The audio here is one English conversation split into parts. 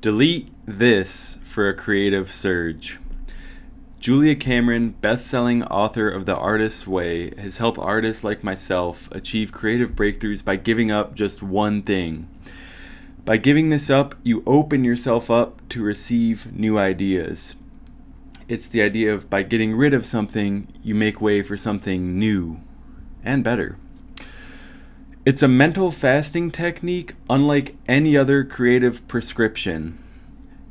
Delete this for a creative surge. Julia Cameron, best-selling author of The Artist's Way, has helped artists like myself achieve creative breakthroughs by giving up just one thing. By giving this up, you open yourself up to receive new ideas. It's the idea of by getting rid of something, you make way for something new and better. It's a mental fasting technique unlike any other creative prescription.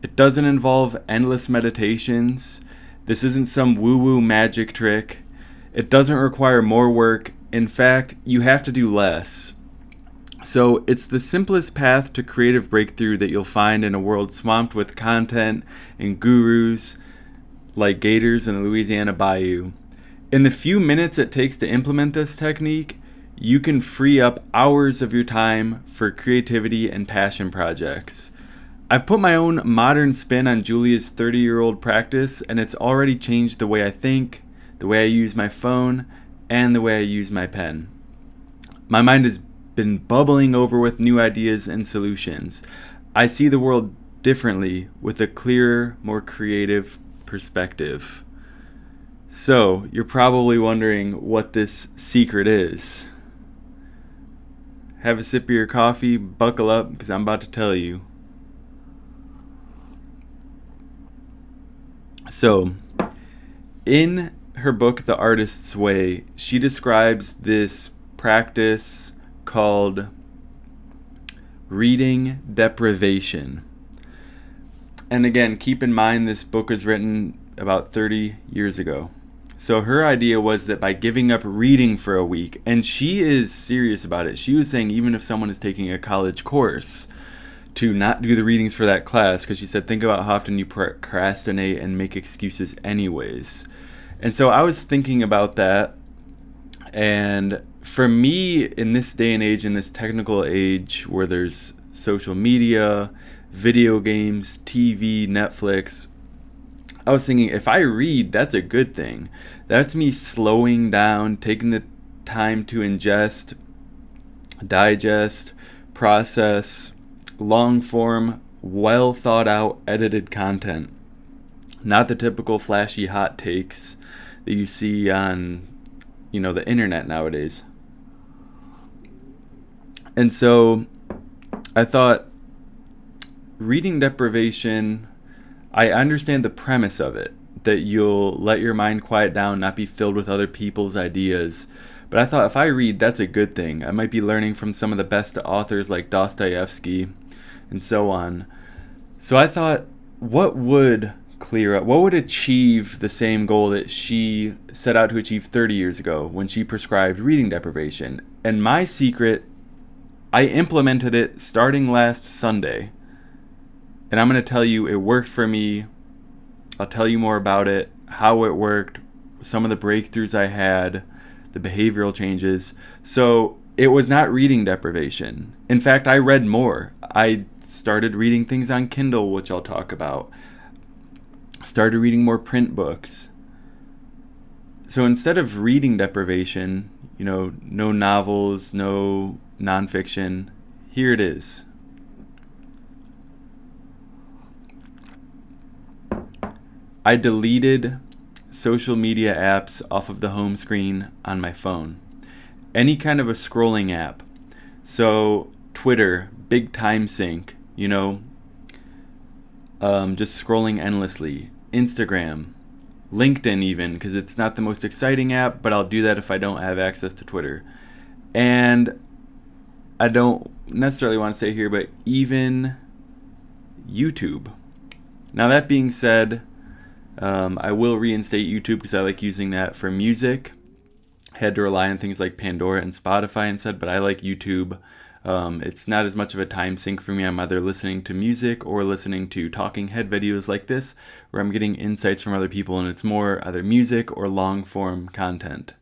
It doesn't involve endless meditations. This isn't some woo-woo magic trick. It doesn't require more work. In fact, you have to do less. So it's the simplest path to creative breakthrough that you'll find in a world swamped with content and gurus like gators in the Louisiana bayou. In the few minutes it takes to implement this technique, you can free up hours of your time for creativity and passion projects. I've put my own modern spin on Julia's 30-year-old practice, and it's already changed the way I think, the way I use my phone, and the way I use my pen. My mind has been bubbling over with new ideas and solutions. I see the world differently with a clearer, more creative perspective. So, you're probably wondering what this secret is. Have a sip of your coffee, buckle up, because I'm about to tell you. So, in her book, The Artist's Way, she describes this practice called reading deprivation. And again, keep in mind this book was written about 30 years ago. So her idea was that by giving up reading for a week, and she is serious about it. She was saying even if someone is taking a college course, to not do the readings for that class, because she said think about how often you procrastinate and make excuses anyways. And so I was thinking about that, and for me, in this day and age, in this technical age where there's social media, video games, TV, Netflix, I was thinking if I read, that's a good thing. That's me slowing down, taking the time to ingest, digest, process, long form, well thought out, edited content. Not the typical flashy hot takes that you see on, the internet nowadays. And so I thought reading deprivation, I understand the premise of it, that you'll let your mind quiet down, not be filled with other people's ideas. But I thought if I read, that's a good thing. I might be learning from some of the best authors like Dostoevsky and so on. So I thought, what would clear up, what would achieve the same goal that she set out to achieve 30 years ago when she prescribed reading deprivation? And my secret, I implemented it starting last Sunday. And I'm going to tell you it worked for me. I'll tell you more about it, how it worked, some of the breakthroughs I had, the behavioral changes. So it was not reading deprivation. In fact, I read more. I started reading things on Kindle, which I'll talk about. Started reading more print books. So instead of reading deprivation, no novels, no nonfiction, here it is. I deleted social media apps off of the home screen on my phone. Any kind of a scrolling app. So Twitter, big time sink, just scrolling endlessly. Instagram, LinkedIn even, because it's not the most exciting app, but I'll do that if I don't have access to Twitter. And I don't necessarily want to say here, but even YouTube. Now that being said, I will reinstate YouTube because I like using that for music. Had to rely on things like Pandora and Spotify instead, but I like YouTube. It's not as much of a time sink for me. I'm either listening to music or listening to talking head videos like this, where I'm getting insights from other people, and it's more either music or long form content.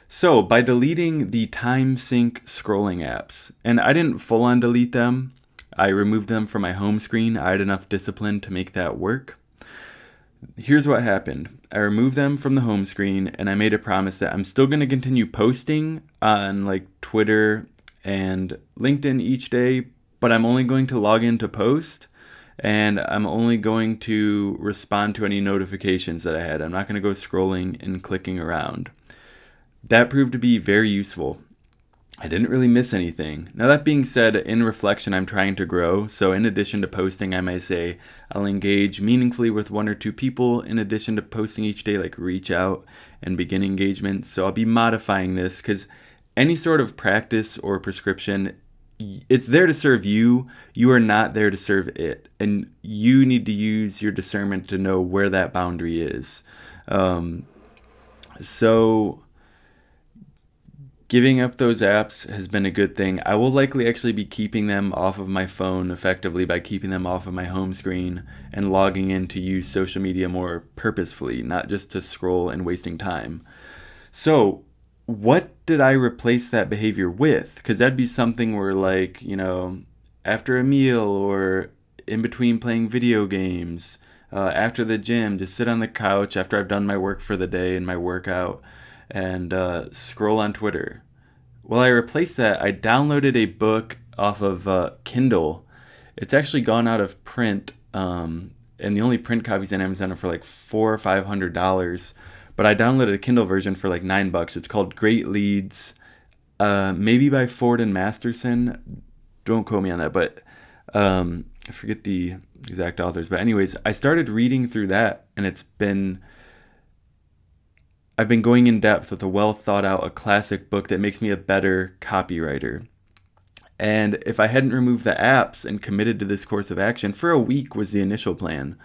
So by deleting the time sink scrolling apps, and I didn't full on delete them, I removed them from my home screen. I had enough discipline to make that work. Here's what happened. I removed them from the home screen, and I made a promise that I'm still going to continue posting on like Twitter and LinkedIn each day, but I'm only going to log in to post, and I'm only going to respond to any notifications that I had. I'm not going to go scrolling and clicking around. That proved to be very useful. I didn't really miss anything. Now, that being said, in reflection, I'm trying to grow. So, in addition to posting, I might say I'll engage meaningfully with one or two people. In addition to posting each day, like reach out and begin engagement. So, I'll be modifying this because any sort of practice or prescription, it's there to serve you. You are not there to serve it. And you need to use your discernment to know where that boundary is. So, giving up those apps has been a good thing. I will likely actually be keeping them off of my phone effectively by keeping them off of my home screen and logging in to use social media more purposefully, not just to scroll and wasting time. So, what did I replace that behavior with? Because that'd be something where, like, after a meal or in between playing video games, after the gym, just sit on the couch after I've done my work for the day and my workout and scroll on Twitter. Well, I replaced that. I downloaded a book off of Kindle. It's actually gone out of print, and the only print copies on Amazon are for like $400 or $500. But I downloaded a Kindle version for like $9. It's called Great Leads, maybe by Ford and Masterson. Don't quote me on that, but I forget the exact authors. But anyways, I started reading through that, and I've been going in depth with a well thought out, a classic book that makes me a better copywriter. And if I hadn't removed the apps and committed to this course of action, for a week was the initial plan.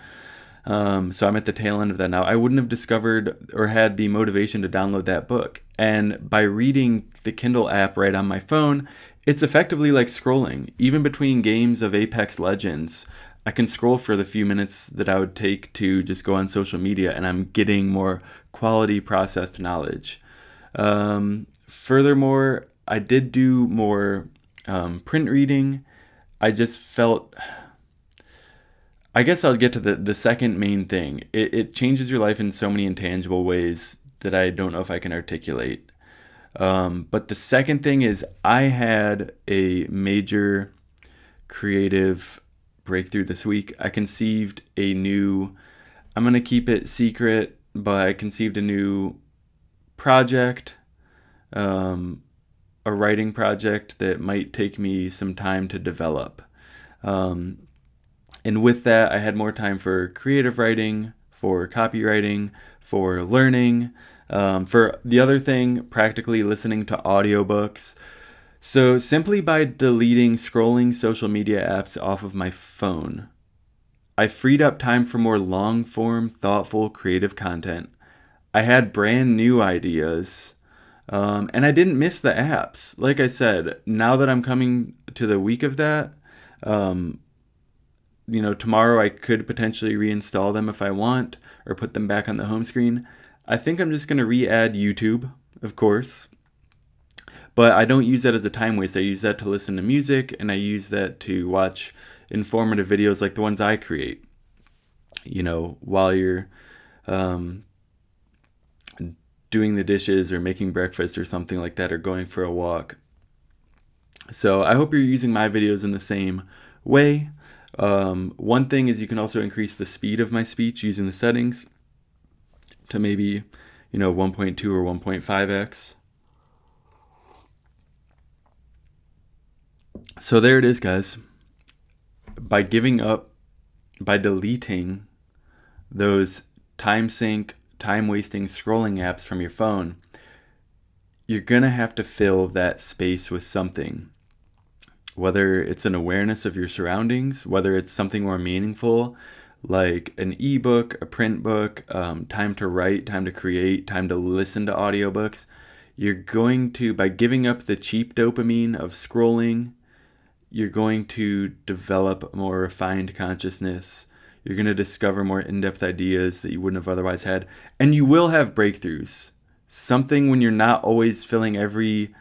So I'm at the tail end of that now. I wouldn't have discovered or had the motivation to download that book. And by reading the Kindle app right on my phone, it's effectively like scrolling. Even between games of Apex Legends, I can scroll for the few minutes that I would take to just go on social media, and I'm getting more quality processed knowledge. Furthermore, I did do more print reading. I just felt, I guess I'll get to the second main thing. It changes your life in so many intangible ways that I don't know if I can articulate. But the second thing is I had a major creative breakthrough this week. I conceived I'm going to keep it secret, but I conceived a new project, a writing project that might take me some time to develop. And with that, I had more time for creative writing, for copywriting, for learning, for the other thing, practically listening to audiobooks. So simply by deleting scrolling social media apps off of my phone, I freed up time for more long-form, thoughtful, creative content. I had brand new ideas, and I didn't miss the apps. Like I said, now that I'm coming to the week of that, tomorrow I could potentially reinstall them if I want, or put them back on the home screen. I think I'm just going to re-add YouTube, of course. But I don't use that as a time waste. I use that to listen to music, and I use that to watch informative videos like the ones I create. While you're doing the dishes or making breakfast or something like that, or going for a walk. So I hope you're using my videos in the same way. One thing is you can also increase the speed of my speech using the settings to maybe 1.2 or 1.5x. So there it is, guys. By deleting those time sink, time wasting scrolling apps from your phone, you're going to have to fill that space with something. Whether it's an awareness of your surroundings, whether it's something more meaningful, like an ebook, a print book, time to write, time to create, time to listen to audiobooks. You're going to, by giving up the cheap dopamine of scrolling, you're going to develop a more refined consciousness. You're going to discover more in-depth ideas that you wouldn't have otherwise had. And you will have breakthroughs. Something when you're not always filling every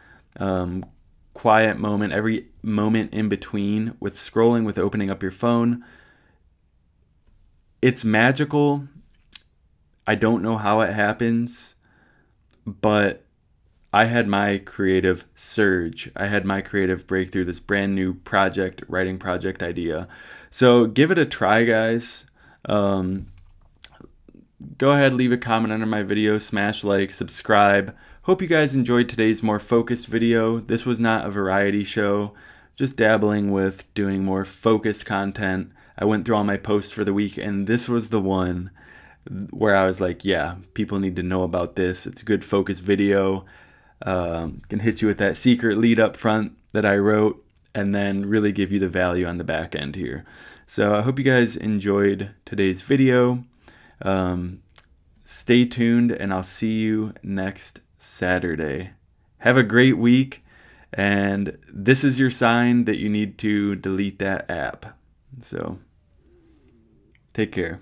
quiet moment, every moment in between with scrolling, with opening up your phone. It's magical. I don't know how it happens, but I had my creative surge. I had my creative breakthrough, this brand new writing project idea. So give it a try, guys. Go ahead, leave a comment under my video, smash like, subscribe. Hope you guys enjoyed today's more focused video. This was not a variety show, just dabbling with doing more focused content. I went through all my posts for the week, and this was the one where I was like, yeah, people need to know about this. It's a good focused video. Can hit you with that secret lead up front that I wrote, and then really give you the value on the back end here. So I hope you guys enjoyed today's video. Stay tuned, and I'll see you next Saturday. Have a great week, and this is your sign that you need to delete that app. So take care.